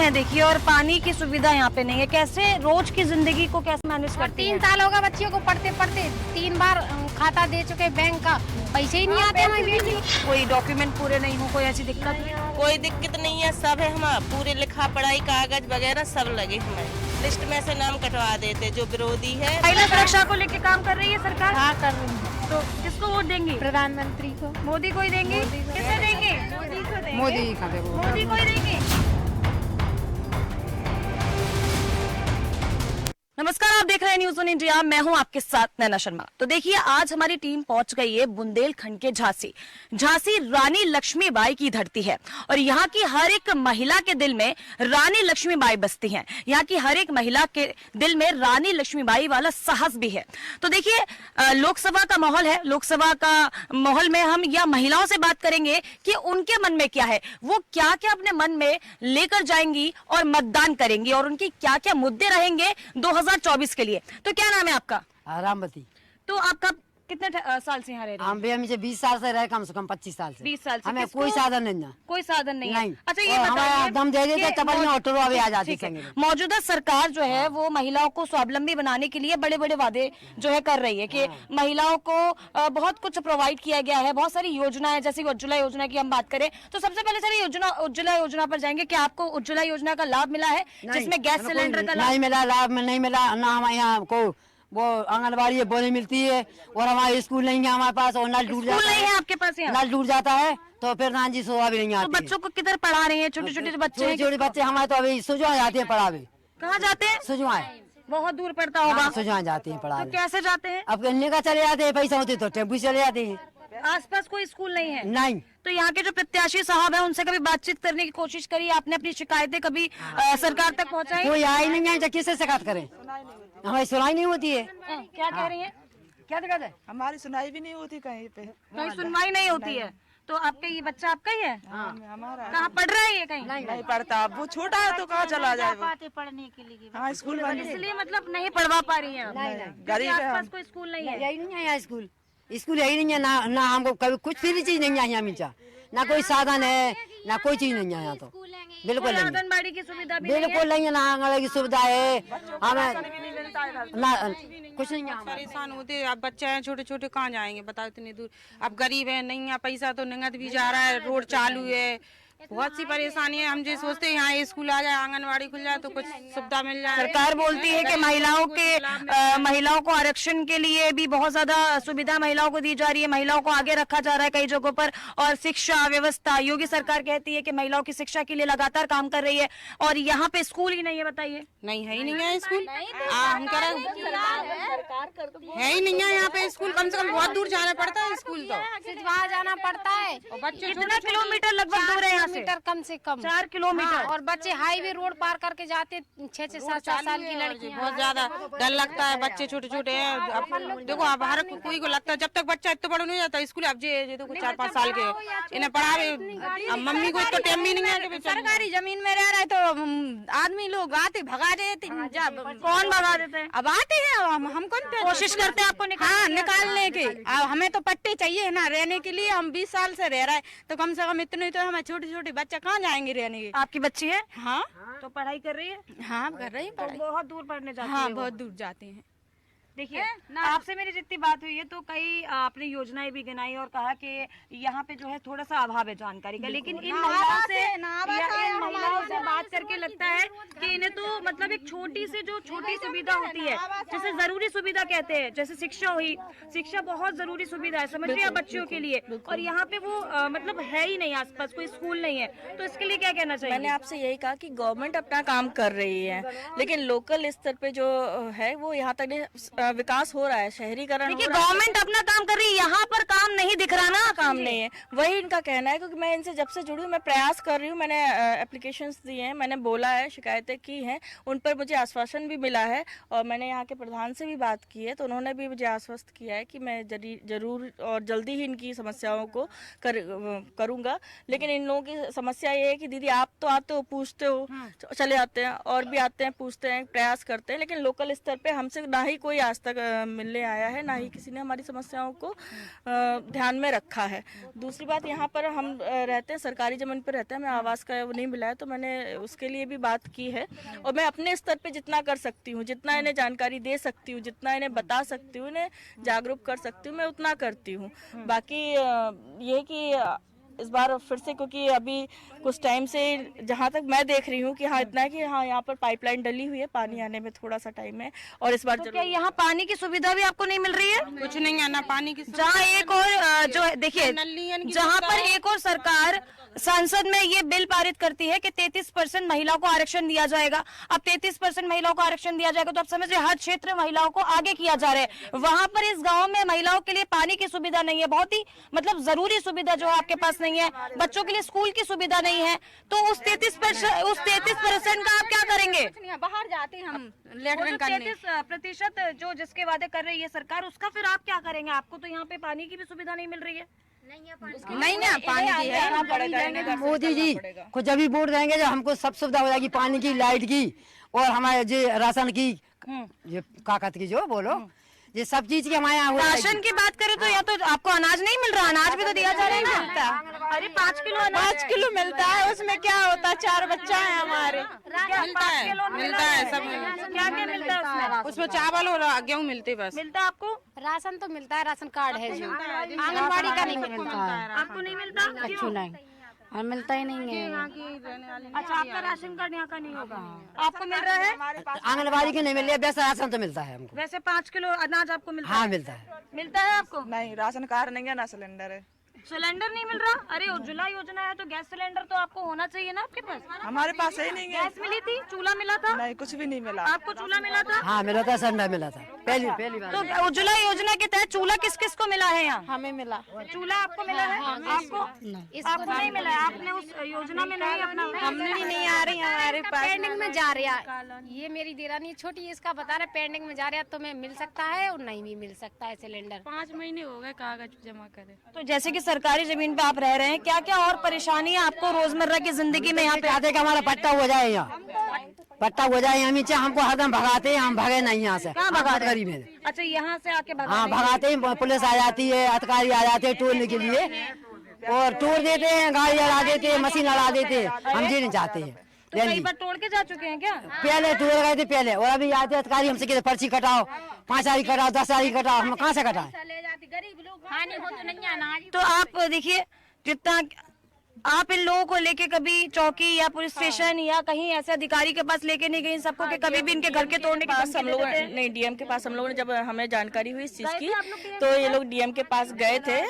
हैं देखिए, और पानी की सुविधा यहाँ पे नहीं है। कैसे रोज की जिंदगी को कैसे मैनेज करती हैं? 3 साल होगा बच्चियों को पढ़ते पढ़ते, 3 बार खाता दे चुके बैंक का, पैसे ही नहीं आते हमें बेटी। कोई डॉक्यूमेंट पूरे नहीं हो, कोई ऐसी दिक्कत? कोई दिक्कत नहीं है, सब है। हम पूरे लिखा पढ़ाई कागज वगैरह सब लगे हमें। लिस्ट में से नाम कटवा देते जो विरोधी है। महिला सुरक्षा को लेके काम कर रही है सरकार। हाँ कर रही है। तो किसको वोट देंगी? प्रधानमंत्री को। मोदी को ही देंगे? किसे देंगे? मोदी का देंगे। मोदी को ही देंगे। नमस्कार, आप देख रहे हैं न्यूज़ ऑन इंडिया। मैं हूं आपके साथ नैना शर्मा। तो देखिए, आज हमारी टीम पहुंच गई है बुंदेलखंड के झांसी। झांसी रानी लक्ष्मीबाई की धरती है और यहाँ की हर एक महिला के दिल में रानी लक्ष्मीबाई बसती हैं। यहाँ की हर एक महिला के दिल में रानी लक्ष्मीबाई वाला साहस भी है। तो देखिए, लोकसभा का माहौल है। लोकसभा का माहौल में हम या महिलाओं से बात करेंगे कि उनके मन में क्या है, वो क्या क्या अपने मन में लेकर जाएंगी और मतदान करेंगी, और उनकी क्या क्या मुद्दे रहेंगे 2024 के लिए। तो क्या नाम है आपका? रामवती। तो आपका कितने साल से यहाँ रह रहे हैं? हम भी हमें 20 साल से रहे, कम से कम 25 साल से। 20 साल से। हमें कोई साधन नहीं है। कोई साधन नहीं है। अच्छा, ये हमारा दम दे देते कि तब ऑटो अभी आ जाती ठीक है। मौजूदा सरकार जो है वो महिलाओं को स्वावलंबी बनाने के लिए बड़े बड़े वादे जो है कर रही है कि महिलाओं को बहुत कुछ प्रोवाइड किया गया है। बहुत सारी योजनाएं, जैसे उज्ज्वला योजना की हम बात करें तो सबसे पहले सारी उज्ज्वला योजना पर जाएंगे। क्या आपको उज्ज्वला योजना का लाभ मिला है, जिसमें गैस सिलेंडर का नहीं मिला? लाभ में नहीं मिला ना। हमारे यहाँ को वो आंगनबाड़ी है वो नहीं मिलती है, और हमारे स्कूल नहीं है हमारे पास, और नल टूट जाता है आपके पास? नल टूट जाता है तो फिर नान जी सुबह भी नहीं आती। तो बच्चों को किधर पढ़ा रहे हैं? छोटे छोटे बच्चे हैं। छोटे बच्चे हमारे तो अभी सुजवा जाते हैं पढ़ावे। कहाँ जाते हैं? सुजवाए बहुत दूर पड़ता होगा। सुजवा जाते हैं पढ़ावे। तो कैसे जाते हैं? अब गन्ने का चले जाते हैं, पैसा होते तो टेम्पू चले जाते हैं। आसपास कोई स्कूल नहीं है? नहीं। तो यहाँ के जो प्रत्याशी साहब हैं उनसे कभी बातचीत करने की कोशिश करी आपने? अपनी शिकायतें कभी सरकार तक पहुँचाई? कोई आए नहीं है, किससे शिकायत करें? हमारी सुनाई नहीं होती है। क्या कह रही है? क्या दिक्कत है? हमारी सुनाई भी नहीं होती कहीं पे। कहीं सुनवाई नहीं होती है? तो आपका ये बच्चा आपका ही है? हमारा कहाँ पढ़ रहा है ये? कहीं नहीं पढ़ता। अब वो छोटा है तो कहाँ चला जाए वो? पढ़ने के लिए हाँ, स्कूल बंद है। इसलिए मतलब नहीं पढ़वा पा रही है? गरीब है आसपास हम। कोई स्कूल नहीं है? यही नहीं है यहाँ स्कूल। स्कूल यही नहीं है ना हमको कभी कुछ फ्री चीज नहीं है यहाँ मिलता, ना कोई साधन है ना कोई चीज नहीं है यहाँ। तो बिल्कुल नहीं, आंगनबाड़ी की सुविधा भी नहीं है? बिल्कुल नहीं है। ना आंगनबाड़ी की सुविधा है हमें, ना कुछ नहीं है। परेशान होते। अब बच्चे हैं छोटे छोटे, कहाँ जाएंगे बताओ इतनी दूर। अब गरीब है, नहीं है पैसा तो नगद भी जा रहा है, रोड चालू है, बहुत सी परेशानी है। हम जो सोचते हैं यहाँ स्कूल आ जाए, आंगनबाड़ी खुल जाए तो कुछ सुविधा मिल जाए। सरकार बोलती है कि महिलाओं को आरक्षण के लिए भी बहुत ज्यादा सुविधा महिलाओं को दी जा रही है, महिलाओं को आगे रखा जा रहा है कई जगहों पर, और शिक्षा व्यवस्था, योगी सरकार कहती है कि महिलाओं की शिक्षा के लिए लगातार काम कर रही है, और यहाँ पे स्कूल ही नहीं है। बताइए। नहीं है ही नहीं है स्कूल। हम कह रहे है ही नहीं है यहाँ पे स्कूल। कम से कम बहुत दूर जाना पड़ता है स्कूल, तो वहाँ जाना पड़ता है। और बच्चे कितना किलोमीटर लगभग दूर है यहाँ से? मीटर कम से कम 4 किलोमीटर। हाँ, और बच्चे हाईवे रोड पार करके जाते 6-6 7 साल की लड़कियां। बहुत ज्यादा डर लगता है। बच्चे छोटे छोटे हैं। अब देखो, अब हर कोई को लगता है जब तक बच्चा इतना बड़ा नहीं जाता स्कूल। अब जे देखो 4-5 साल के इन्हें पढ़ावे, अब मम्मी को इतना टाइम भी नहीं है कि सरकारी जमीन में रह रहे तो आदमी लोग आते भगा देते। कौन भगा देते हैं? अब आते हैं, हम कौन कोशिश करते हैं आपको निकालने की। अब हमें तो पट्टे चाहिए ना रहने के लिए। हम 20 साल से रह रहे हैं तो कम से कम इतने तो हमें छोटे छोटे बच्चे कहाँ जाएंगे रहने के। आपकी बच्ची है? हाँ, तो पढ़ाई कर रही है? हाँ कर रही है पढ़ाई। बहुत दूर पढ़ने जाती है? हाँ बहुत दूर जाते हैं। देखिए, आपसे मेरी जितनी बात हुई है तो कई आपने योजनाएं भी गिनाई और कहा कि यहाँ पे जो है थोड़ा सा अभाव है जानकारी का, लेकिन इन महिलाओं से बात करके लगता है कि इन्हें तो मतलब एक छोटी सुविधा होती है, जैसे जरूरी सुविधा कहते हैं, जैसे शिक्षा हुई। शिक्षा बहुत जरूरी सुविधा है, समझ रही है, बच्चियों के लिए। और यहाँ पे वो मतलब है ही नहीं, आसपास कोई स्कूल नहीं है। तो इसके लिए क्या कहना चाहिए? मैंने आपसे यही कहा कि गवर्नमेंट अपना काम कर रही है, लेकिन लोकल स्तर पे जो है वो यहाँ तक विकास हो रहा है, शहरीकरण। देखिए, गवर्नमेंट अपना काम कर रही है, यहाँ पर काम नहीं दिख रहा ना। काम नहीं है, वही इनका कहना है। क्योंकि मैं इनसे जब से जुड़ी हूँ मैं प्रयास कर रही हूँ, मैंने एप्लीकेशंस दिए हैं, मैंने बोला है, शिकायतें की हैं, उन पर मुझे आश्वासन भी मिला है। और मैंने यहाँ के प्रधान से भी बात की है तो उन्होंने भी मुझे आश्वस्त किया है कि मैं जरूर और जल्दी ही इनकी समस्याओं को करूँगा। लेकिन इन लोगों की समस्या ये है कि दीदी आप तो आते हो, पूछते हो, चले जाते हैं, और भी आते हैं, पूछते हैं, प्रयास करते हैं, लेकिन लोकल स्तर पर हमसे ना ही कोई आज तक मिलने आया है, ना ही किसी ने हमारी समस्याओं को ध्यान में रखा है। दूसरी बात, यहाँ पर हम रहते हैं, सरकारी जमीन पर रहते हैं, हमें आवास का वो नहीं मिला है, तो मैंने उसके लिए भी बात की है और मैं अपने स्तर पे जितना कर सकती हूँ, जितना इन्हें जानकारी दे सकती हूँ, जितना इन्हें बता सकती हूँ, इन्हें जागरूक कर सकती हूँ, मैं उतना करती हूँ। बाकी ये कि इस बार फिर से, क्योंकि अभी कुछ टाइम से जहाँ तक मैं देख रही हूँ कि हाँ इतना है कि हाँ यहाँ पर पाइपलाइन डली हुई है, पानी आने में थोड़ा सा टाइम है और इस बार तो क्या यहाँ पानी की सुविधा भी आपको नहीं मिल रही है? कुछ नहीं है ना पानी की जहाँ एक और जो है, देखिए जहाँ पर एक और सरकार संसद में ये बिल पारित करती है कि 33% महिलाओं को आरक्षण दिया जाएगा। अब 33% महिलाओं को आरक्षण दिया जाएगा तो आप समझ रहे हर क्षेत्र में महिलाओं को आगे किया जा रहा है। वहां पर इस गांव में महिलाओं के लिए पानी की सुविधा नहीं है, बहुत ही मतलब जरूरी सुविधा जो है आपके पास नहीं है, बच्चों के लिए स्कूल की सुविधा नहीं है, तो उस 33% का आप क्या करेंगे? बाहर जाते हैं हम वो लेटरिन जो करने। 33% जो जिसके वादे कर रही है सरकार, उसका फिर आप क्या करेंगे? आपको तो यहाँ पे पानी की भी सुविधा नहीं मिल रही है। नहीं ना पानी की है। मोदी जी को जब भी वोट देंगे जब हमको सब सुविधा हो जाएगी, पानी की, लाइट की और हमारे जो राशन की, ये काकत की जो बोलो, ये सब चीज की हमारे यहाँ हो जाएगी। राशन की बात करें तो यहाँ तो आपको अनाज नहीं मिल रहा, अनाज भी तो दिया जा रहा है। अरे 5 किलो अनाज 5 किलो मिलता है, उसमें क्या होता है, 4 बच्चा है हमारे। मिलता है सब क्या क्या मिलता है उसमें? उसमें चावल और गेहूँ मिलते बस। मिलता है आपको? राशन तो मिलता है, राशन कार्ड है जो आंगनबाड़ी का नहीं मिलता है। आपको नहीं मिलता? कच्चू नहीं, और मिलता ही नहीं है। अच्छा, आपका राशन कार्ड यहाँ का नहीं होगा, आपको मिल रहा है? आंगनबाड़ी के नहीं मिल रही है, वैसे राशन तो मिलता है हमको। वैसे 5 किलो अनाज आपको मिलता है? हाँ मिलता है। मिलता है आपको? नहीं, राशन कार्ड नहीं है, ना सिलेंडर है। सिलेंडर नहीं मिल रहा? अरे उज्ज्वला योजना है तो गैस सिलेंडर तो आपको होना चाहिए ना आपके पास। हमारे पास ही नहीं है। गैस मिली थी, चूल्हा मिला था? नहीं, कुछ भी नहीं मिला। आपको चूल्हा मिला था? हाँ मिला था, सिलेंडर मिला था, पहली बार। तो उज्ज्वला योजना के तहत चूल्हा किस किस को मिला है यहाँ? हमें मिला। चूल्हा आपको मिला है? आपको आपको नहीं मिला है? आपने उस योजना में नहीं अपना? हमने नहीं आ रही हमारे पास। पेंडिंग में जा रहा है, ये मेरी देरानी छोटी, इसका बता रहे पेंडिंग में जा रहा है, तो मैं मिल सकता है और नहीं भी मिल सकता है सिलेंडर। 5 महीने हो गए कागज जमा करे। तो जैसे कि सरकारी जमीन पे आप रह रहे हैं, क्या क्या और परेशानियां आपको रोजमर्रा की जिंदगी में यहाँ पे? चाहते कि हमारा पट्टा हो जाए, यहाँ पट्टा हो जाए, हम चाहे हमको हरदम भगाते हैं, हम भगे नहीं यहाँ से। कहाँ भगाते? गरीब है। अच्छा, यहाँ से आके भगा हाँ भगाते हैं, पुलिस आ जाती है, अधिकारी आ जाते हैं टोलने के लिए और तोड़ देते हैं, गाड़ी अड़ा देते हैं, मशीन अड़ा देते हैं, हम ये नहीं चाहते हैं। तो कई बार तोड़ के जा चुके हैं क्या? पहले तोड़ गए थे पहले, और अभी आते अधिकारी हमसे कहते पर्ची कटाओ, 5 तारीख कटाओ, 10 तारीख कटाओ, हम कहाँ से कटाएं? तो आप देखिए, जितना आप इन लोगों को लेके कभी चौकी या पुलिस स्टेशन या कहीं ऐसे अधिकारी के पास लेके नहीं गई सबको कि कभी भी इनके घर के तोड़ने के पास हम लोगों ने नहीं, डीएम के पास हम लोगों ने, जब हमें जानकारी हुई इस चीज की तो ये लोग डीएम के पास गए थे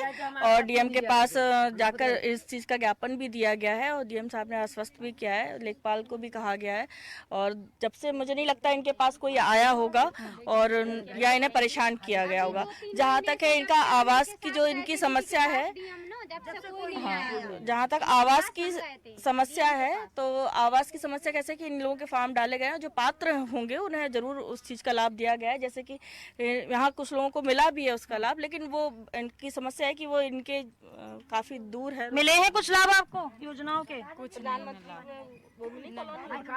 और डीएम के पास जाकर इस चीज का ज्ञापन भी दिया गया है और डीएम साहब ने आश्वस्त भी किया है, लेखपाल को भी कहा गया है और जब से मुझे नहीं लगता इनके पास कोई आया होगा और या इन्हें परेशान किया गया होगा। जहाँ तक है इनका आवास की जो इनकी समस्या है, जहाँ तक आवास की समस्या है, तो आवास की समस्या कैसे कि इन लोगों के फॉर्म डाले गए हैं, जो पात्र होंगे उन्हें जरूर उस चीज का लाभ दिया गया है। जैसे कि यहाँ कुछ लोगों को मिला भी है उसका लाभ, लेकिन वो इनकी समस्या है कि वो इनके काफी दूर है। मिले हैं कुछ लाभ आपको योजनाओं के? कुछ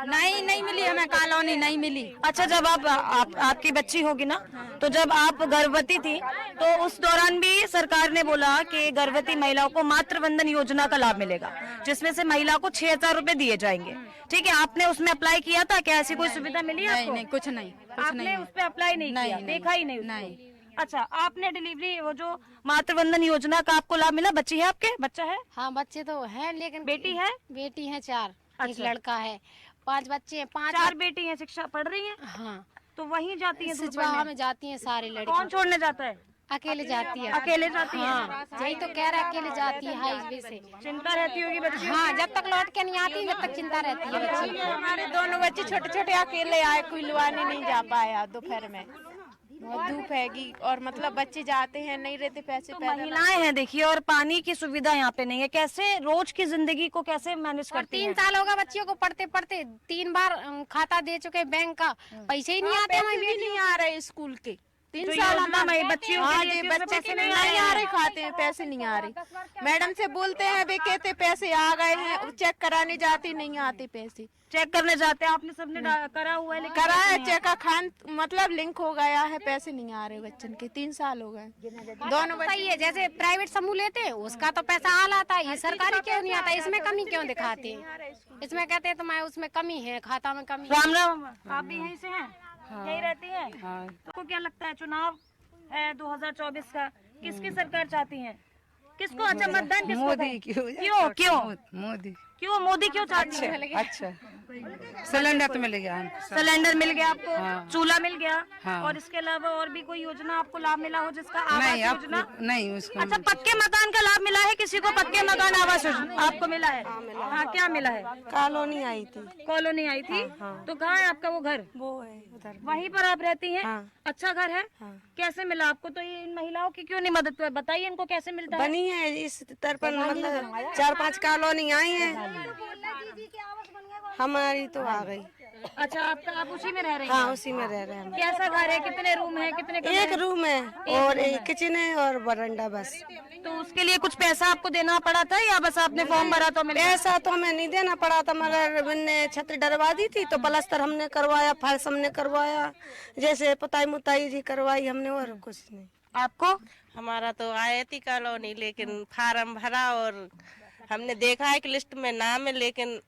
नहीं मिली हमें, कॉलोनी नहीं मिली। अच्छा, जब आपकी बच्ची होगी ना, तो जब आप गर्भवती थी तो उस दौरान भी सरकार ने बोला कि गर्भवती महिलाओं को मातृ वंदन योजना का लाभ मिलेगा, जिसमें से महिला को 6,000 रुपए दिए जाएंगे। ठीक है, आपने उसमें अप्लाई किया था क्या? ऐसी कोई सुविधा मिली आपको? नहीं, कुछ नहीं। आपने उस पर अप्लाई नहीं किया? देखा ही नहीं? नहीं। अच्छा, आपने डिलीवरी वो जो मातृ वंदन योजना का आपको लाभ मिला? बच्ची है आपके? बच्चा है? हाँ बच्चे तो हैं, लेकिन बेटी है? बेटी है 4, एक अच्छा। लड़का है, 5 बच्चे हैं। 4 बेटी हैं, शिक्षा पढ़ रही हैं? हाँ, तो वहीं जाती हैं दूर सिजवाहा पढ़ने? में जाती हैं सारी लड़की। कौन छोड़ने जाता है? अकेले जाती है। अकेले जाती है? हाँ, यही तो कह रहा है, अकेले जाती है हाईवे से। चिंता रहती होगी बच्ची? हाँ, जब तक लौट के नहीं आती जब तक चिंता रहती है बच्ची की। हमारे दोनों बच्चे छोटे छोटे अकेले आए, कोई लुआने नहीं जा पाया दोपहर में, बहुत धूप हैगी और मतलब बच्चे जाते हैं, नहीं रहते पैसे। तो महिलाएं हैं देखिए, और पानी की सुविधा यहाँ पे नहीं है, कैसे रोज की जिंदगी को कैसे मैनेज करती हैं? 3 साल होगा बच्चियों को पढ़ते पढ़ते, 3 बार खाता दे चुके बैंक का, पैसे ही नहीं आते हमें। भी नहीं आ रहे स्कूल के। 3 तो साल योजना हमारे बच्चियों के हाँ लिए जी, थी, उसमें बच्चे पैसे के नहीं नहीं आए आ रहे, खाते हैं पैसे नहीं आ रहे। मैडम से बोलते हैं वे कहते पैसे आ गए हैं, चेक कराने जाते नहीं आते पैसे। चेक करने जाते हैं, आपने सबने करा हुआ है, लेकिन करा पैसे है नहीं चेक का खान मतलब लिंक हो गया है, पैसे नहीं आ रहे बच्चन के। 3 साल हो गए दोनों सही है, जैसे प्राइवेट समूह लेते हैं उसका तो पैसा आ लाता है, ये सरकारी क्यों नहीं आता? इसमें कमी क्यों दिखाते हैं? इसमें कहते हैं तो मैं उसमें कमी है, खाता में कमी। राम राम, आप भी यहीं से हैं? यहीं रहती हैं? तो आपको क्या लगता है, चुनाव है 2024 का, किसकी सरकार चाहती हैं? किसको? अच्छा, मतदान किसको? मोदी क्यों क्यों मोदी क्यों मोदी क्यों चाहती है? अच्छा सिलेंडर तो मिल गया हमको। सिलेंडर मिल गया आपको, चूल्हा मिल गया, हाँ। और इसके अलावा और भी कोई योजना आपको लाभ मिला हो जिसका? आवास नहीं योजना? नहीं उसको अच्छा, पक्के मकान का लाभ मिला है किसी को? पक्के मकान आवास योजना आपको मिला है? हाँ, क्या मिला है? कॉलोनी आई थी। कॉलोनी आई थी? तो कहाँ है आपका वो घर? वो है उधर। वहीं पर आप रहती हैं? हाँ। अच्छा घर है? कैसे मिला आपको? तो ये इन महिलाओं की क्यों नहीं मदद हुई? बताइए इनको कैसे मिलता है? बनी है इस तरफ, मतलब 4-5 कॉलोनी आई है, हमारी तो आ गई। अच्छा, आप उसी में रह रही हैं? हाँ उसी में रह रहे हैं। कैसा घर है? कितने रूम है? कितने कमरे एक हैं? रूम है और एक किचन है और बरंडा बस। तो उसके लिए कुछ पैसा आपको देना पड़ा था या बस आपने फॉर्म भरा तो मिला? पैसा तो हमें नहीं देना पड़ा था, मगर मैंने छत डरवा दी थी तो प्लास्टर हमने करवाया, फर्श हमने करवाया, जैसे पुताई मुताई जी करवाई हमने, और कुछ नहीं। आपको? हमारा तो आए थी कॉलोनी, लेकिन फार्म भरा और हमने देखा है कि लिस्ट में नाम है, लेकिन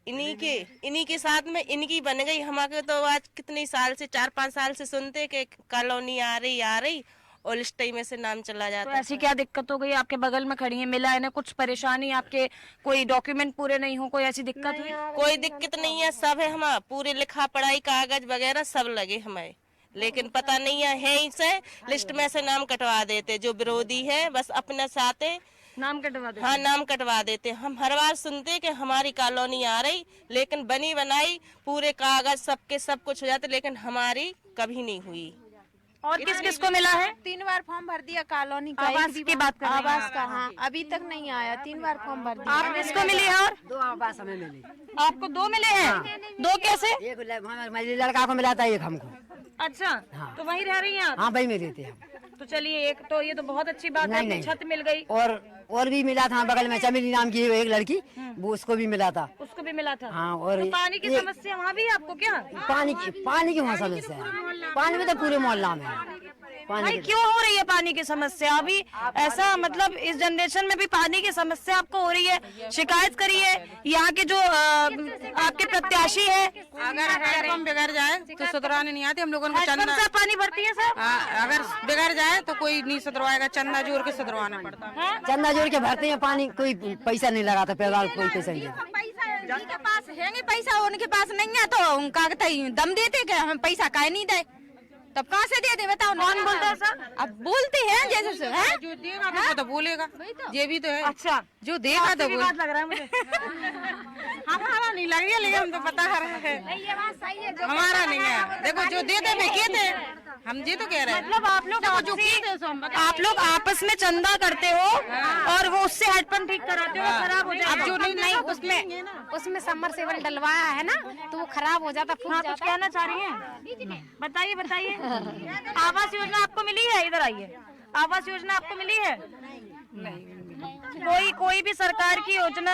इन्हीं के साथ में इनकी बन गई। हमारे तो आज कितने साल से 4-5 साल से सुनते कि कॉलोनी आ रही और लिस्ट में से नाम चला तो जाता। ऐसी क्या दिक्कत हो गई? आपके बगल में खड़ी है, मिला है ना? कुछ परेशानी आपके, कोई डॉक्यूमेंट पूरे नहीं हो, कोई ऐसी दिक्कत हुई? कोई दिक्कत नहीं है, सब है, हम पूरे लिखा पढ़ाई कागज वगैरह सब लगे हमें, लेकिन पता नहीं है इसे लिस्ट में से नाम कटवा देते। जो विरोधी है बस अपने साथ नाम कटवा दे। हाँ नाम कटवा देते। हम हर बार सुनते कि हमारी कॉलोनी आ रही, लेकिन बनी बनाई पूरे कागज सबके सब कुछ हो जाते, लेकिन हमारी कभी नहीं हुई। और किस किस को मिला है? 3 बार फॉर्म भर दिया कॉलोनी का। आवास की बात कर रहे हैं? आवास का हाँ, अभी तक नहीं आया। 3 बार फॉर्म भर दिया। आप किसको मिली है? और 2 आवास हमें मिली। आपको 2 मिले हैं? 2 कैसे? एक हमारे लड़का को मिला था, एक हमको। अच्छा, तो वहीं रह रही हैं आप? हाँ भाई में रहते हम। तो चलिए, एक तो ये तो बहुत अच्छी बात है कि छत मिल गई। और भी मिला था बगल में, चमेली नाम की एक लड़की, वो उसको भी मिला था। उसको भी मिला था? हाँ। और तो पानी की समस्या वहाँ भी है आपको क्या? पानी की वहाँ समस्या है। पानी में तो पूरे मोहल्ला में है। भाई क्यों हो रही है पानी की समस्या? अभी ऐसा मतलब इस जनरेशन में भी पानी की समस्या आपको हो रही है? शिकायत करिए यहाँ के जो आपके प्रत्याशी है। अगर हैंडपंप बिगड़ जाए तो सुधराने नहीं आते हम लोगों को। चंदा से पानी भरती है सर? अगर बिगड़ जाए तो कोई नहीं सुधरवाएगा, चंदा जोड़ के सुधरवाना पड़ता है। चंदा जोड़ के भरते हैं पानी, कोई पैसा नहीं लगाता, पैदा कोई पैसा नहीं देता। जिनके पास है पैसा, उनके पास नहीं है तो उनका दम देते कि हम पैसा काहे नहीं दे, तब कहाँ से दे दे बताओ? कौन बोलता है सर? अब बोलते हैं जैसे है, जो देगा तो बोलेगा, ये भी तो है। अच्छा, जो देगा तो बात लग रहा है मुझे। हमारा नहीं लग रही है, लेकिन हम तो पता है ये बात सही है। हमारा नहीं है। देखो जो देते वे कहते, हम ये तो कह रहे हैं। मतलब आप लोग आपस में चंदा करते हो और वो उससे हेडपंप ठीक कराते हो, खराब हो जाता अब है। जो नहीं उसमें सबमर्सिबल डलवाया है ना, तो वो खराब हो जाता, फूट हाँ, कुछ जाता। कहना चाह रही हैं? बताइए। आवास योजना आपको मिली है? इधर आइए। आवास योजना आपको मिली है? कोई भी सरकार की योजना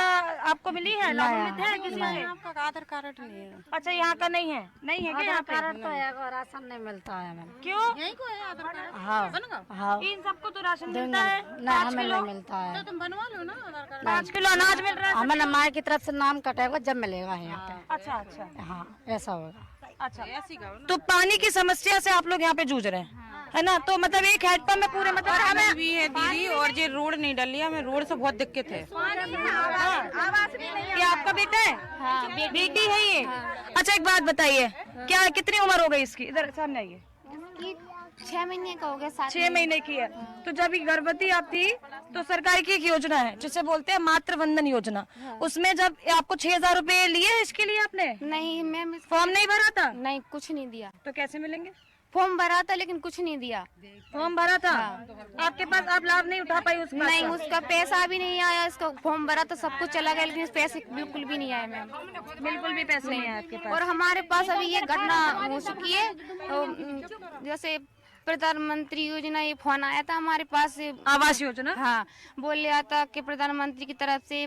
आपको मिली है? लाभान्वित है किसी से? आपका आधार कार्ड नहीं है। अच्छा, यहाँ का नहीं है? नहीं है क्या यहाँ पे? तो है, राशन नहीं मिलता है हमें। क्यों? यही को है आधार कार्ड। हाँ, इन सबको तो राशन मिलता है। नहीं हमें नहीं मिलता है। तो तुम बनवा लो ना आधार कार्ड। 5 किलो अनाज मिल रहा है। हमें माँ की तरफ से नाम कटेगा जब मिलेगा यहाँ पे। अच्छा। हाँ, ऐसा होगा। अच्छा, तो पानी की समस्या से आप लोग यहाँ पे जूझ रहे हैं, है ना? तो मतलब एक हैंडपंप में पूरे मतलब हमें भी है दीदी, और ये रोड नहीं डली है, हमें रोड से बहुत दिक्कत है। ये आपका बेटा है? हाँ, बेटी है ये। अच्छा, एक बात बताइए, क्या कितनी उम्र हो गई इसकी? इधर सामने आइए। 6 महीने का हो गया। 6 महीने की है। तो जब गर्भवती आप थी तो सरकार की एक योजना है जिसे बोलते हैं मातृ वंदन योजना। उसमें जब आपको 6,000 रुपए लिए, इसके लिए आपने नहीं, मैम फॉर्म नहीं भरा था? नहीं, कुछ नहीं दिया। तो कैसे मिलेंगे? फॉर्म भरा था लेकिन कुछ नहीं दिया। फॉर्म भरा था? आपके पास, आप लाभ नहीं उठा पाई उसका? नहीं, उसका पैसा भी नहीं आया। इसका फॉर्म भरा तो सब कुछ चला गया, लेकिन पैसे बिल्कुल भी नहीं आए मैम। बिल्कुल भी पैसे नहीं आए आपके पास? और हमारे पास अभी ये घटना हो चुकी है, तो जैसे प्रधानमंत्री योजना ये फोन आया था हमारे पास से। आवास योजना? हाँ, बोल रहा था कि प्रधानमंत्री की तरफ से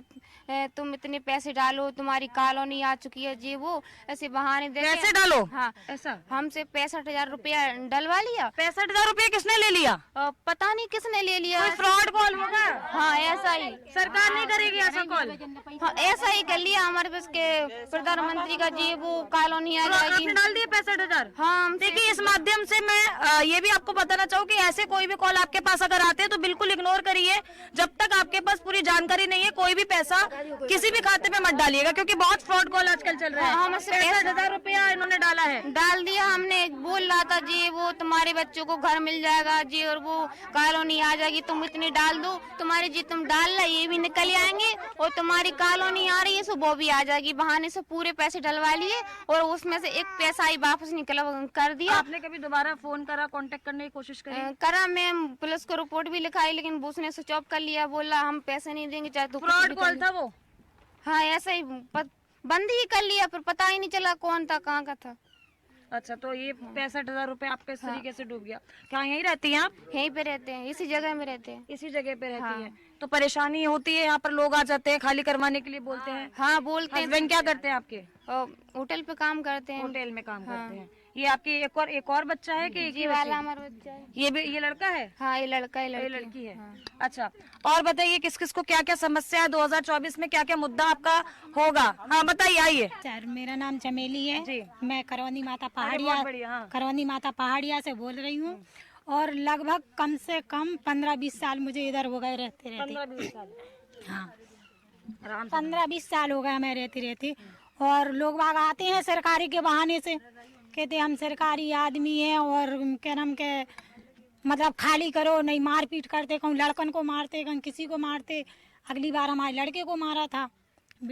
तुम इतने पैसे डालो, तुम्हारी कॉलोनी आ चुकी है, जी वो ऐसे बहाने दे पैसे डालो? हाँ, ऐसा हमसे 65,000 रुपया डलवा लिया। 65,000 रुपये किसने ले लिया? पता नहीं किसने ले लिया। फ्रॉड कॉल होगा। हाँ, ऐसा ही। सरकार नहीं करेगी ऐसा कॉल? हाँ, ऐसा ही कर लिया हमारे पास के प्रधानमंत्री का जी वो कॉलोनी आ जाएगी। आपने डाल दिए 65,000? हाँ। देखिए, इस माध्यम से मैं ये भी आपको बताना चाहूँ कि ऐसे कोई भी कॉल आपके पास अगर आते हैं तो बिल्कुल इग्नोर करिए। जब तक आपके पास पूरी जानकारी नहीं है, कोई भी पैसा किसी भी खाते में मत डालिएगा, क्योंकि बहुत फ्रॉड कॉल आजकल चल रहा है। हाँ, 65,000 रुपया इन्होंने डाला है। डाल दिया हमने। बोल रहा था जी वो तुम्हारे बच्चों को घर मिल जाएगा जी, और वो कॉलोनी आ जाएगी, तुम इतनी डाल दो, तुम्हारे जी तुम डाल ला ये भी निकल आएंगे, और तुम्हारी कॉलोनी आ रही है सो वो भी आ जाएगी। बहाने से पूरे पैसे डलवा लिए और उसमें से एक पैसा ही वापस निकल कर दिया। आपने कभी दोबारा फोन करा, कांटेक्ट करने की कोशिश करी? करा, मैं पुलिस को रिपोर्ट भी लिखाई, लेकिन उसने स्विच ऑफ कर लिया, बोला हम पैसे नहीं देंगे चाहे तो। फ्रॉड कॉल था वो? हाँ, ऐसा ही बंद ही कर लिया, फिर पता ही नहीं चला कौन था, कहाँ का था। अच्छा, तो ये 65,000 रुपए आपके इस तरीके से डूब गया। क्या यहीं रहती हैं आप? यहीं पे रहते हैं, इसी जगह में रहते हैं। इसी जगह पे रहती है? तो परेशानी होती है यहाँ पर, लोग आ जाते हैं खाली करवाने के लिए, बोलते हैं? हाँ, बोलते हैं। हस्बैंड क्या करते हैं आपके? होटल पे काम करते हैं। होटल में काम करते हैं। ये आपकी एक और बच्चा है कि एक ही वाला हमारा बच्चा है? ये लड़का है? हाँ, ये लड़का है, ये लड़की है। अच्छा, और बताइए किस किस को क्या क्या समस्या है 2024 में, क्या क्या मुद्दा आपका होगा? हाँ बताइए, आइए। सर, मेरा नाम चमेली है जी। मैं करौनी माता हाँ। करौनी माता पहाड़िया से बोल रही हूँ, और लगभग कम से कम 15-20 साल मुझे इधर हो गए रहते 15-20 साल? हाँ, 15-20 साल हो गया मैं रहती। और लोग बाग आते हैं सरकारी के बहाने से, कहते हम सरकारी आदमी हैं, और क्या नाम के मतलब खाली करो, नहीं मारपीट करते, कहूँ लड़कन को मारते, कहूँ किसी को मारते। अगली बार हमारे लड़के को मारा था।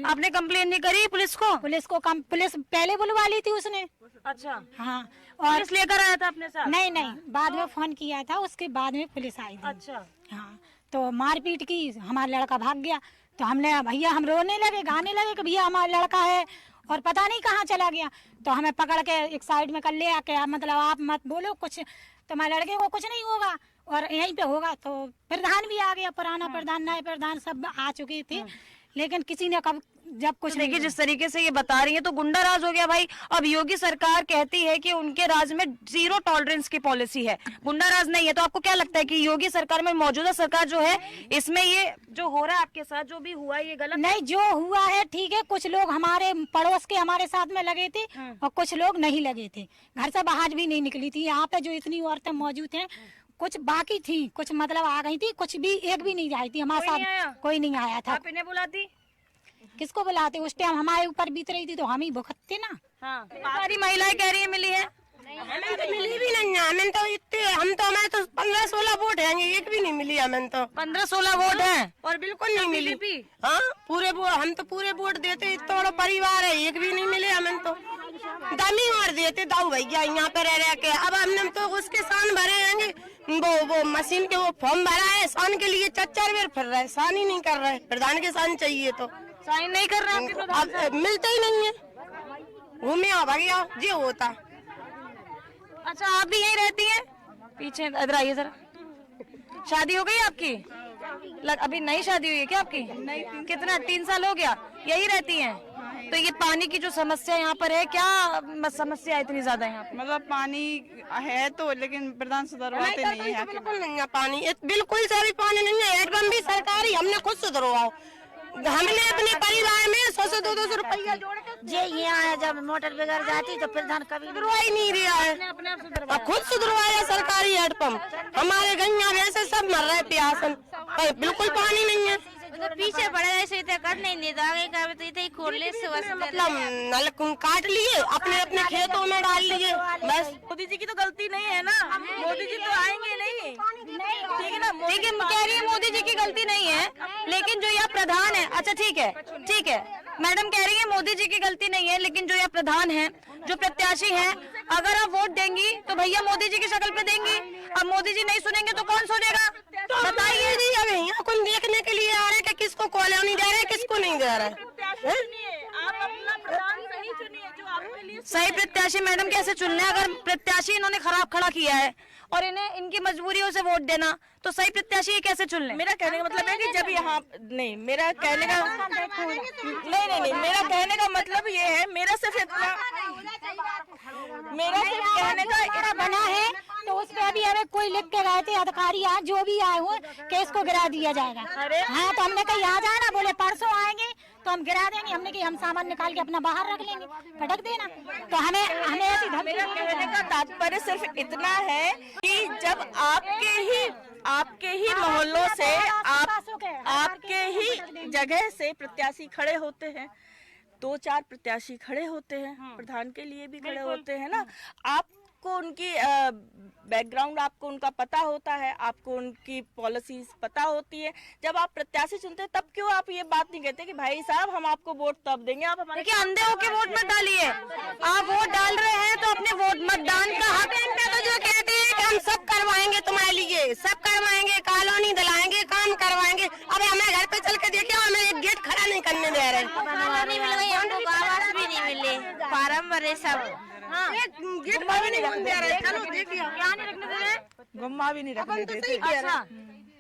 आपने कंप्लेन नहीं करी पुलिस को? पुलिस पहले बुलवा ली थी उसने। अच्छा, हाँ, और पुलिस लेकर आया था अपने साथ? नहीं, बाद में फोन किया था, उसके बाद में पुलिस आई थी। अच्छा, हाँ, तो मारपीट की, हमारा लड़का भाग गया। तो हमने भैया हम रोने लगे, गाने लगे कि भैया हमारा लड़का है और पता नहीं कहाँ चला गया। तो हमें पकड़ के एक साइड में कर ले आके, मतलब आप मत बोलो कुछ, तुम्हारे लड़के को कुछ नहीं होगा और यहीं पे होगा। तो प्रधान भी आ गया, पुराना प्रधान, नए प्रधान सब आ चुके थे, लेकिन किसी ने कब जब कुछ देखिए जिस तरीके से ये बता रही है तो गुंडा राज हो गया भाई। अब योगी सरकार कहती है कि उनके राज्य में 0 टॉलरेंस की पॉलिसी है, गुंडा राज नहीं है। तो आपको क्या लगता है कि योगी सरकार में, मौजूदा सरकार जो है, इसमें ये जो हो रहा है आपके साथ, जो भी हुआ है, ये गलत नहीं? जो हुआ है ठीक है, कुछ लोग हमारे पड़ोस के हमारे साथ में लगे थे और कुछ लोग नहीं लगे थे। घर से बाहर भी नहीं निकली थी। यहाँ पे जो इतनी औरतें मौजूद हैं, कुछ बाकी थी, कुछ मतलब आ गई थी, कुछ भी एक भी नहीं आई थी हमारे साथ, कोई नहीं आया था। आप इन्हें बुलाती? किसको बुलाते? उस टाइम हमारे ऊपर बीत रही थी तो हम ही भुगतते ना। हाँ, सारी महिलाएं कह रही है मिली है। हमें तो मिली भी नहीं है। हमें तो इतने हमारे तो 15-16 वोट हैं, एक भी नहीं मिली हमें तो। 15-16 वोट हैं और बिल्कुल नहीं मिली। हाँ, हम तो पूरे वोट देते, इतना बड़ा परिवार है, एक भी नहीं मिले हमें तो। दमी मार देते दाऊ भैया यहाँ पे रह के। अब हमने तो उसके सान भरे हैं, वो मशीन के वो फॉर्म भरा है, सान के लिए 4 बार फिर रहा है, सान ही नहीं कर रहा है। प्रधान के सान चाहिए तो साइन नहीं कर रहे हैं, अब मिलता ही नहीं है। घूमे आ भैया जी होता। अच्छा, आप भी यहीं रहती हैं? पीछे इधर आइए जरा। शादी हो गई आपकी? अभी नई शादी हुई है क्या आपकी? कितना, 3 साल हो गया? यही रहती हैं? तो ये पानी की जो समस्या यहाँ पर है, क्या समस्या है इतनी ज्यादा यहाँ पे? मतलब पानी है तो, लेकिन प्रधान सुधरवाते नहीं है। बिल्कुल नहीं है पानी, बिल्कुल से भी पानी नहीं है। हेडपम्प भी सरकारी, हमने खुद सुधरवाओ। हमने अपने परिवार में 100-200 रुपया जोड़ के यहाँ जब मोटर बिगड़ जाती तो प्रधान कभी सुधरवा ही नहीं रहा है। खुद सुधरवाया सरकारी हेडपम्प। हमारे गैया वैसे सब मर रहे प्यासन, बिल्कुल पानी नहीं है। पीछे पड़े ऐसे कर नहीं देता, आगे का तो इतने ही खोल ले, मतलब नल काट लिए, अपने खेतों में डाल लिए बस। मोदी जी की तो गलती नहीं है ना, मोदी जी तो आएंगे नहीं, ठीक है ना? ठीक है, कह रही है मोदी जी की गलती नहीं है, लेकिन जो यह प्रधान है, अच्छा ठीक है, मैडम कह रही है मोदी जी की गलती नहीं है, लेकिन जो यह प्रधान है, जो प्रत्याशी है, अगर आप वोट देंगी तो भैया मोदी जी की शक्ल पे देंगी। अब मोदी जी नहीं सुनेंगे तो कौन सुनेगा? बताइए जी। अब यहाँ कौन देखने के लिए आ रहे कि किसको कॉलोनी दे रहे, किसको नहीं दे रहे। आप अपना प्रधान सही चुनिए, जो आपके लिए सही प्रत्याशी मैडम कैसे चुनने, अगर प्रत्याशी इन्होंने खराब खड़ा किया है और इन्हें इनकी मजबूरियों से वोट देना, तो सही प्रत्याशी कैसे चुन ले? मेरा कहने का मतलब है कि जब यहाँ नहीं, मेरा कहने का नहीं, मेरा कहने का मतलब ये है, मेरा सिर्फ कहने का इतना बना है तो उस पे अभी हमें कोई लिख के गए थे अधिकारी, आज जो भी आए हुए केस को गिरा दिया जाएगा। हाँ, तो हमने कहा आ जाना, बोले परसों आएंगे तो हम गिरा देंगे। हमने कि हम सामान निकाल के अपना बाहर रख लेंगे, फटक देना। तो हमें ऐसी धमकी। मेरा कहने का तात्पर्य सिर्फ इतना है कि जब आपके ही मोहल्लों से, आपके ही जगह से प्रत्याशी खड़े होते हैं, 2-4 प्रत्याशी खड़े होते हैं, प्रधान के लिए भी खड़े होते हैं ना, आपको उनकी बैकग्राउंड, आपको उनका पता होता है, आपको उनकी पॉलिसीज पता होती है। जब आप प्रत्याशी चुनते हैं तब क्यों आप ये बात नहीं कहते कि भाई साहब हम आपको वोट तब देंगे, आप हमारे। देखिए, अंधे होके वोट मत डालिए। आप वोट डाल रहे हैं तो अपने वोट मतदान का हक तो जो कहते हैं कि हम सब करवाएंगे तुम्हारे लिए, सब करवाएंगे, कॉलोनी दिलाएंगे, काम करवाएंगे। अब हमें घर पे चल के देखिए, हमें एक गेट खड़ा नहीं करने दे रहे, नहीं मिल गई हमको, आवास भी नहीं मिले, फार्म भरे सब। एक गेट भी नहीं दे रहे। चलो देखिए, क्या नहीं रखने दे रहे? गुम्मा भी नहीं रखने देते। अच्छा,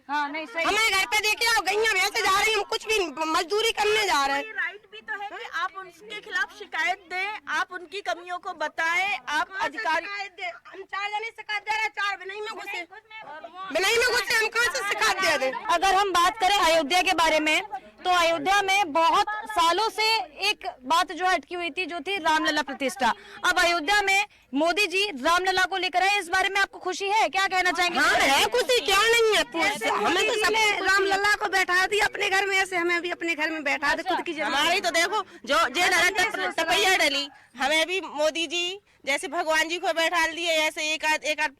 हाँ, नहीं सही। हमें घर पे देखिए, आप गैया भैंसे जा रही, हम कुछ भी मजदूरी करने जा रहे हैं। राइट भी तो है कि आप उनके खिलाफ शिकायत दें, आप उनकी कमियों को बताएं, आप अधिकारी। हम 4 जने शिकायत दे रहे हैं, 4 बिनाई में घुसे, हम कहाँ से शिकायत दे दें? अगर हम बात करें अयोध्या के बारे में, तो अयोध्या में बहुत सालों से एक बात जो अटकी हुई थी, जो थी रामलला प्रतिष्ठा। अब अयोध्या में मोदी जी रामलला को लेकर आए, इस बारे में आपको खुशी है? क्या कहना चाहेंगे? हाँ है, खुशी क्यों नहीं है। हमें तो सबने रामलला को बैठा दिया अपने घर में, ऐसे हमें भी अपने घर में बैठा दे। खुद की हमारी तो देखो जो टपैया डली, हमें भी मोदी जी जैसे भगवान जी को बैठा दिए, ऐसे एक आध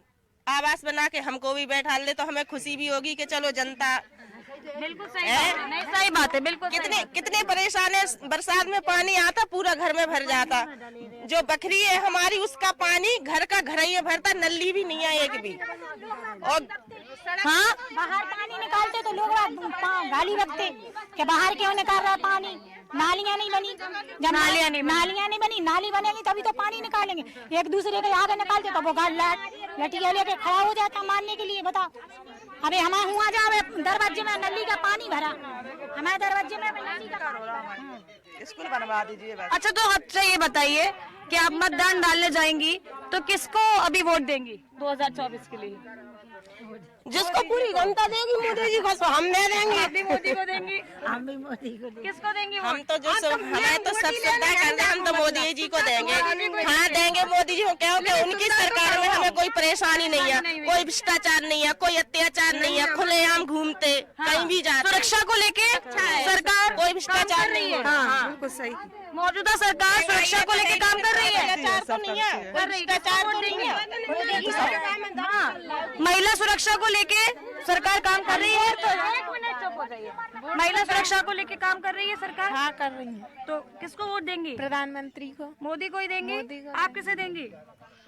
आवास बना के हमको भी बैठा ले, तो हमें खुशी भी होगी कि चलो जनता। बिल्कुल सही है, नहीं सही बात है, बिल्कुल। कितने परेशान है, बरसात में पानी आता पूरा घर में भर जाता। जो बकरी है हमारी, उसका पानी घर का घर ही भरता, नली भी नहीं है एक भी। और हाँ, बाहर पानी निकालते तो लोग गाली बकते कि बाहर क्यों निकाल रहा है पानी, नालियाँ नहीं बनी। जब नालियाँ नहीं बनी, नाली बनेगी तभी तो पानी निकालेंगे। एक दूसरे के आगे निकालते तो वो लठिया लेके खड़ा हो जाता मारने के लिए। बताओ, अबे हमारे हुआ जावे दरवाजे में नली का पानी भरा, हमारे दरवाजे में नली का स्कूल बनवा दीजिए बस। अच्छा, तो अच्छा ये बताइए कि आप मतदान डालने जाएंगी तो किसको अभी वोट देंगी 2024 के लिए? जिसको पूरी जनता देगी, मोदी जी को हम दे देंगे। आप भी मोदी को देंगी? हम भी मोदी को देंगे। किसको देंगी वोट? हम तो जो हमें तो सब सुविधा कर दे, हम तो मोदी जी को देंगे। हाँ देंगे मोदी जी को, क्योंकि उनकी सरकार में हमें कोई परेशानी नहीं है, कोई भ्रष्टाचार नहीं है, कोई अत्याचार नहीं है, खुलेआम घूमते कहीं भी जाते। सुरक्षा को लेके सरकार कोई भ्रष्टाचार नहीं है। हाँ, बिल्कुल सही। मौजूदा सरकार सुरक्षा को लेके काम कर रही है। भ्रष्टाचार तो नहीं है, भ्रष्टाचार तो नहीं है। महिला सुरक्षा को लेके सरकार काम कर रही है। तो एक मिनट चुप हो जाइए। महिला सुरक्षा को लेके काम कर रही है सरकार? हाँ, कर रही है। तो किसको वोट देंगी? प्रधानमंत्री को, मोदी को ही देंगी? आप किसे देंगी?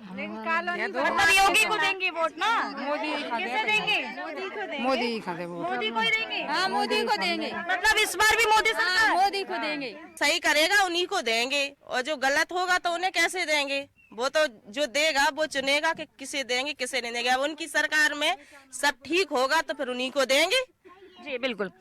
मतलब योगी को देंगी वोट ना? मोदी किसे देंगी? मोदी खाते वो। मोदी को ही देंगे? हाँ, मोदी को देंगे, मतलब इस बार भी मोदी सरकार? मोदी को देंगे। सही करेगा उन्हीं को देंगे, और जो गलत होगा तो उन्हें कैसे देंगे? वो तो जो देगा वो चुनेगा कि किसे देंगे किसे नहीं देंगे। अब उनकी सरकार में सब ठीक होगा तो फिर उन्हीं को देंगे। जी बिल्कुल।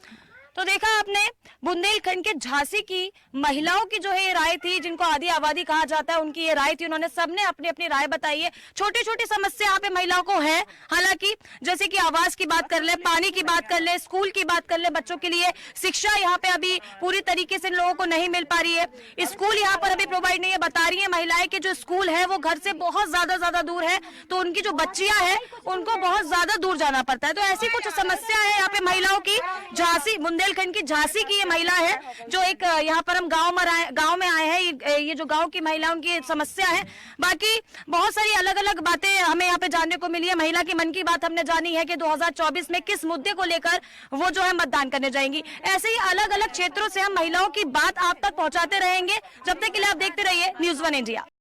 तो देखा आपने बुंदेलखंड के झांसी की महिलाओं की जो है ये राय थी, जिनको आधी आबादी कहा जाता है, उनकी ये राय थी। उन्होंने सबने अपनी अपनी राय बताई है। छोटी छोटी समस्या यहाँ पे महिलाओं को है, हालांकि जैसे कि आवास की बात कर ले, पानी की बात कर ले, स्कूल की बात कर ले, बच्चों के लिए शिक्षा यहाँ पे अभी पूरी तरीके से लोगों को नहीं मिल पा रही है। स्कूल यहाँ पर अभी प्रोवाइड नहीं है। बता रही है महिलाएं कि जो स्कूल है वो घर से बहुत ज्यादा दूर है, तो उनकी जो बच्चियां हैं उनको बहुत ज्यादा दूर जाना पड़ता है। तो ऐसी कुछ समस्या है यहाँ पे महिलाओं की। झांसी, बुंदेलखंड की झांसी की ये महिला है, जो एक यहाँ पर हम गांव में आए हैं। ये जो गांव की महिलाओं की समस्या है। बाकी बहुत सारी अलग अलग बातें हमें यहाँ पे जानने को मिली है। महिला की मन की बात हमने जानी है कि 2024 में किस मुद्दे को लेकर वो जो है मतदान करने जाएंगी। ऐसे ही अलग अलग क्षेत्रों से हम महिलाओं की बात आप तक पहुंचाते रहेंगे। जब तक के लिए आप देखते रहिए News 1 इंडिया।